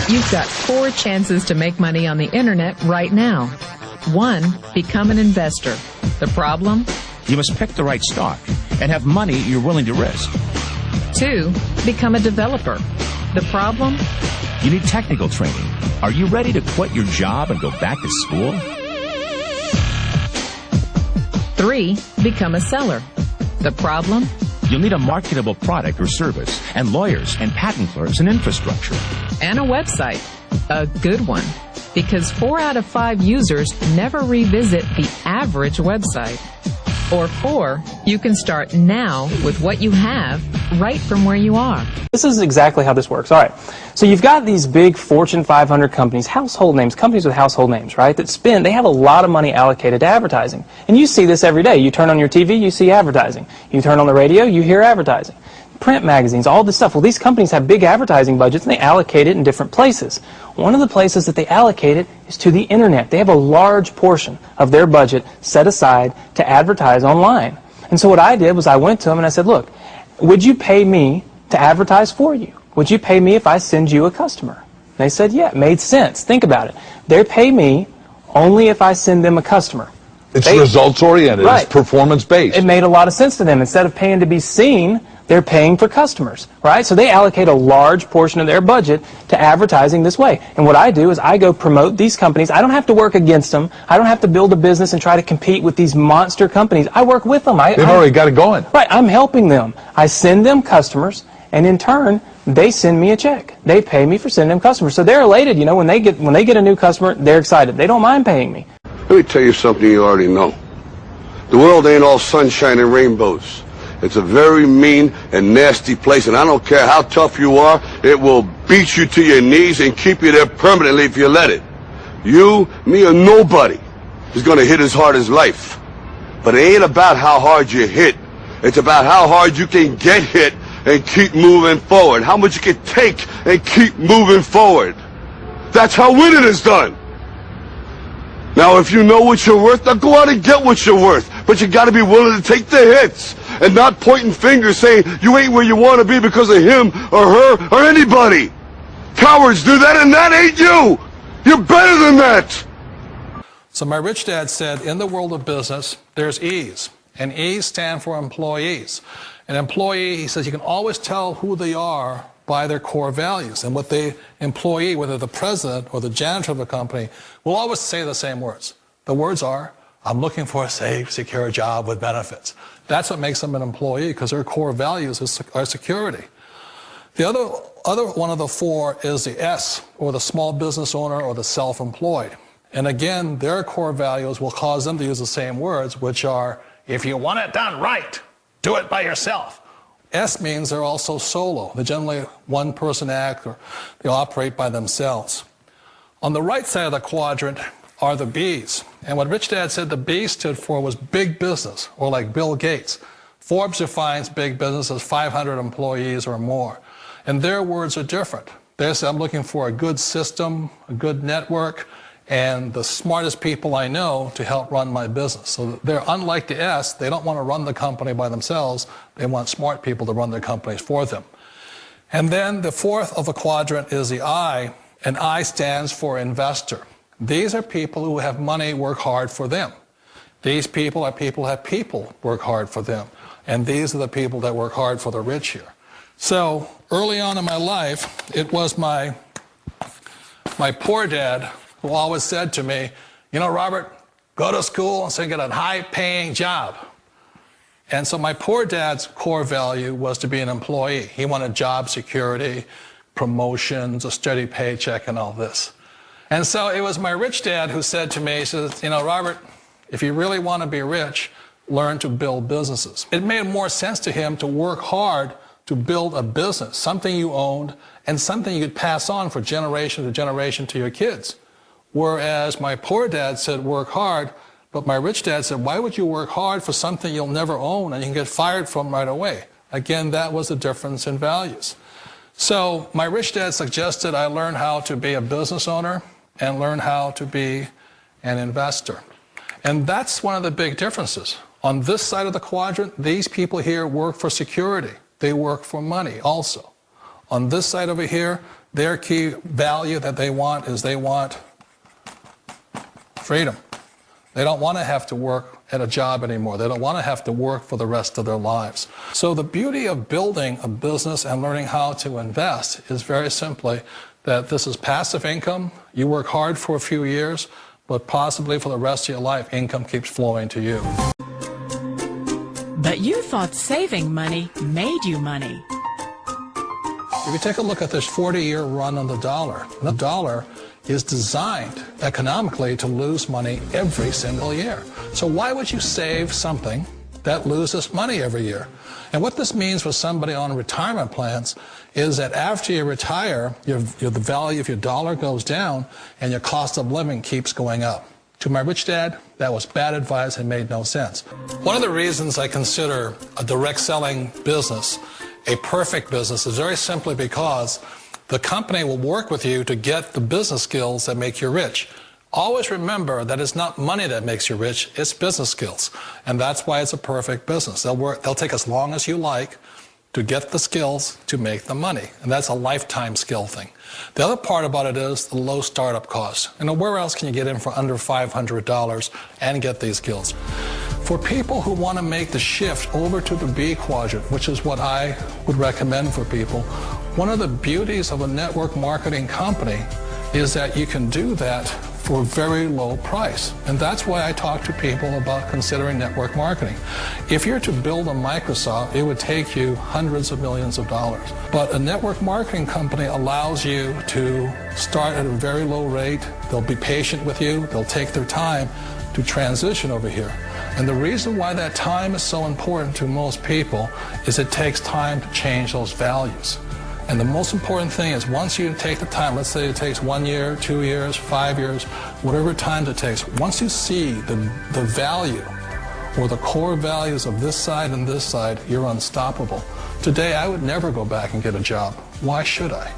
You've got 4 chances to make money on the internet right now. 1, become an investor. The problem? You must pick the right stock and have money you're willing to risk. 2, become a developer. The problem? You need technical training. Are you ready to quit your job and go back to school? 3, become a seller. The problem? You'll need a marketable product or service, and lawyers and patent clerks and infrastructure. And a website. A good one. Because 4 out of 5 users never revisit the average website. Or 4, you can start now with what you have right from where you are. This is exactly how this works. All right. So you've got these big Fortune 500 companies, household names, companies with household names, right, that they have a lot of money allocated to advertising. And you see this every day. You turn on your TV, you see advertising. You turn on the radio, you hear advertising. Print magazines, all this stuff. Well, these companies have big advertising budgets, and they allocate it in different places. One of the places that they allocate it is to the internet. They have a large portion of their budget set aside to advertise online. And so what I did was I went to them and I said, look, would you pay me to advertise for you? Would you pay me if I send you a customer? And they said, yeah, it made sense. Think about it. They pay me only if I send them a customer. It's results-oriented. Right. It's performance-based. It made a lot of sense to them. Instead of paying to be seen, they're paying for customers, right? So they allocate a large portion of their budget to advertising this way. And what I do is I go promote these companies. I don't have to work against them. I don't have to build a business and try to compete with these monster companies. I work with them. They've already got it going. Right. I'm helping them. I send them customers, and in turn, they send me a check. They pay me for sending them customers. So they're elated. You know, when they get a new customer, they're excited. They don't mind paying me. Let me tell you something you already know. The world ain't all sunshine and rainbows. It's a very mean and nasty place, and I don't care how tough you are, it will beat you to your knees and keep you there permanently if you let it. You, me, or nobody is going to hit as hard as life. But it ain't about how hard you hit. It's about how hard you can get hit and keep moving forward. How much you can take and keep moving forward. That's how winning is done. Now, if you know what you're worth, now go out and get what you're worth. But you got to be willing to take the hits and not pointing fingers saying you ain't where you want to be because of him or her or anybody. Cowards do that, and that ain't you. You're better than that. So my rich dad said, in the world of business, there's E's. And E's stand for employees. An employee, he says, you can always tell who they are by their core values. And what the employee, whether the president or the janitor of the company, will always say the same words. The words are, I'm looking for a safe, secure job with benefits. That's what makes them an employee, because their core values are security. The other one of the 4 is the S, or the small business owner or the self-employed. And again, their core values will cause them to use the same words, which are, if you want it done right, do it by yourself. S means they're also solo. They're generally one-person act, or they operate by themselves. On the right side of the quadrant are the B's. And what Rich Dad said the B stood for was big business, or like Bill Gates. Forbes defines big business as 500 employees or more. And their words are different. They say, I'm looking for a good system, a good network, and the smartest people I know to help run my business. So they're unlike the S. They don't want to run the company by themselves. They want smart people to run their companies for them. And then the 4th of the quadrant is the I, and I stands for investor. These are people who have money work hard for them. These people are people who have people work hard for them. And these are the people that work hard for the rich here. So early on in my life, it was my poor dad who always said to me, you know, Robert, go to school and so get a high-paying job. And so my poor dad's core value was to be an employee. He wanted job security, promotions, a steady paycheck, and all this. And so it was my rich dad who said to me, he says, you know, Robert, if you really want to be rich, learn to build businesses. It made more sense to him to work hard to build a business, something you owned, and something you could pass on for generation to generation to your kids. Whereas my poor dad said, work hard, but my rich dad said, why would you work hard for something you'll never own and you can get fired from right away? Again, that was the difference in values. So my rich dad suggested I learn how to be a business owner and learn how to be an investor. And that's one of the big differences. On this side of the quadrant, these people here work for security. They work for money also. On this side over here, Their key value that they want is they want freedom. They don't want to have to work at a job anymore. They don't want to have to work for the rest of their lives. So the beauty of building a business and learning how to invest is very simply that this is passive income. You work hard for a few years, but possibly for the rest of your life, income keeps flowing to you. But you thought saving money made you money. If you take a look at this 40-year run on the dollar is designed economically to lose money every single year. So why would you save something that loses money every year? And what this means for somebody on retirement plans is that after you retire, the value of your dollar goes down and your cost of living keeps going up. To my rich dad, that was bad advice and made no sense. One of the reasons I consider a direct selling business a perfect business is very simply because the company will work with you to get the business skills that make you rich. Always remember that it's not money that makes you rich, it's business skills. And that's why it's a perfect business. They'll take as long as you like to get the skills to make the money. And that's a lifetime skill thing. The other part about it is the low startup cost. You know, where else can you get in for under $500 and get these skills? For people who want to make the shift over to the B quadrant, which is what I would recommend for people, one of the beauties of a network marketing company is that you can do that for a very low price. And that's why I talk to people about considering network marketing. If you're to build a Microsoft, it would take you hundreds of millions of dollars. But a network marketing company allows you to start at a very low rate. They'll be patient with you. They'll take their time to transition over here. And the reason why that time is so important to most people is it takes time to change those values. And the most important thing is once you take the time, let's say it takes 1 year, 2 years, 5 years, whatever time it takes, once you see the value or the core values of this side and this side, you're unstoppable. Today, I would never go back and get a job. Why should I?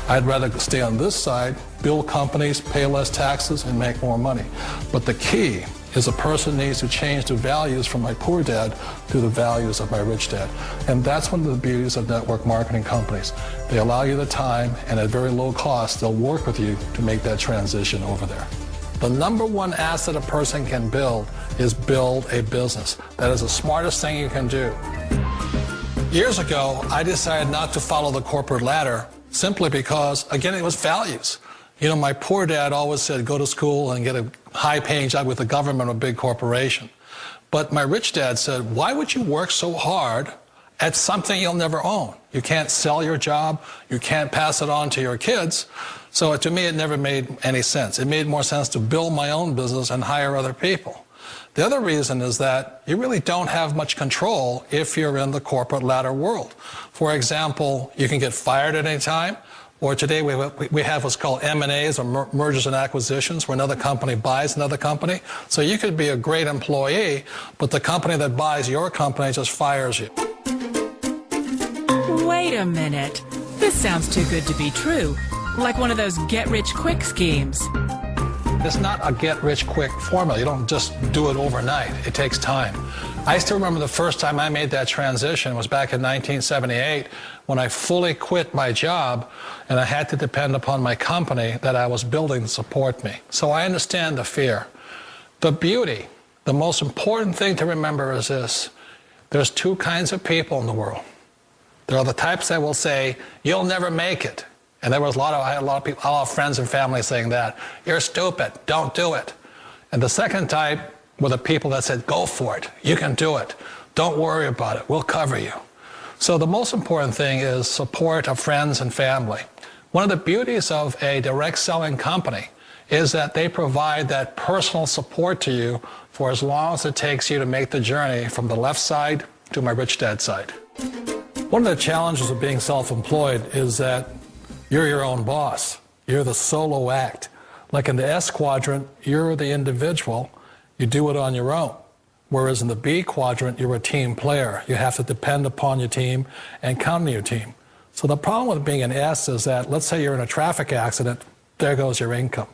I'd rather stay on this side, build companies, pay less taxes, and make more money. But the key is a person needs to change the values from my poor dad to the values of my rich dad. And that's one of the beauties of network marketing companies. They allow you the time, and at very low cost, they'll work with you to make that transition over there. The number one asset a person can build is build a business. That is the smartest thing you can do. Years ago, I decided not to follow the corporate ladder simply because, again, it was values. You know, my poor dad always said, go to school and get a high-paying job with the government or a big corporation. But my rich dad said, why would you work so hard at something you'll never own? You can't sell your job. You can't pass it on to your kids. So to me, it never made any sense. It made more sense to build my own business and hire other people. The other reason is that you really don't have much control if you're in the corporate ladder world. For example, you can get fired at any time. Or today we have what's called M&As, or mergers and acquisitions, where another company buys another company. So you could be a great employee, but the company that buys your company just fires you. Wait a minute. This sounds too good to be true. Like one of those get-rich-quick schemes. It's not a get-rich-quick formula. You don't just do it overnight. It takes time. I still remember the first time I made that transition was back in 1978 when I fully quit my job and I had to depend upon my company that I was building to support me. So I understand the fear. The beauty, the most important thing to remember is this. There's two kinds of people in the world. There are the types that will say, you'll never make it. And I had a lot of people, a lot of friends and family saying that. You're stupid, don't do it. And the second type were the people that said, go for it, you can do it. Don't worry about it, we'll cover you. So the most important thing is support of friends and family. One of the beauties of a direct selling company is that they provide that personal support to you for as long as it takes you to make the journey from the left side to my rich dad side. One of the challenges of being self-employed is that you're your own boss. You're the solo act. Like in the S quadrant, you're the individual. You do it on your own. Whereas in the B quadrant, you're a team player. You have to depend upon your team and count on your team. So the problem with being an S is that, let's say you're in a traffic accident, there goes your income.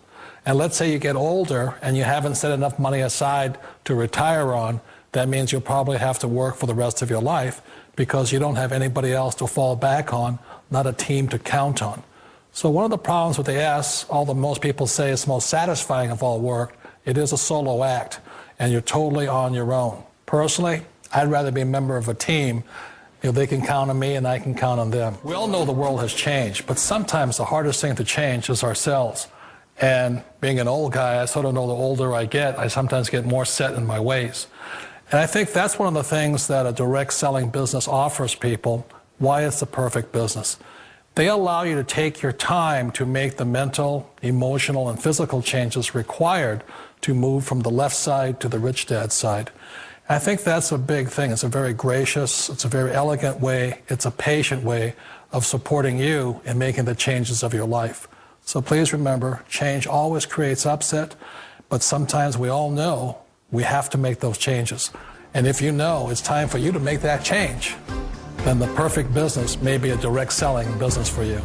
And let's say you get older and you haven't set enough money aside to retire on, that means you'll probably have to work for the rest of your life because you don't have anybody else to fall back on, not a team to count on. So one of the problems with the S, although most people say it's the most satisfying of all work, it is a solo act, and you're totally on your own. Personally, I'd rather be a member of a team. They can count on me and I can count on them. We all know the world has changed, but sometimes the hardest thing to change is ourselves. And being an old guy, I sort of know the older I get, I sometimes get more set in my ways. And I think that's one of the things that a direct selling business offers people, why it's the perfect business. They allow you to take your time to make the mental, emotional, and physical changes required to move from the left side to the rich dad side. I think that's a big thing. It's a very gracious, it's a very elegant way, it's a patient way of supporting you in making the changes of your life. So please remember, change always creates upset, but sometimes we all know we have to make those changes. And if you know it's time for you to make that change, then the perfect business may be a direct selling business for you.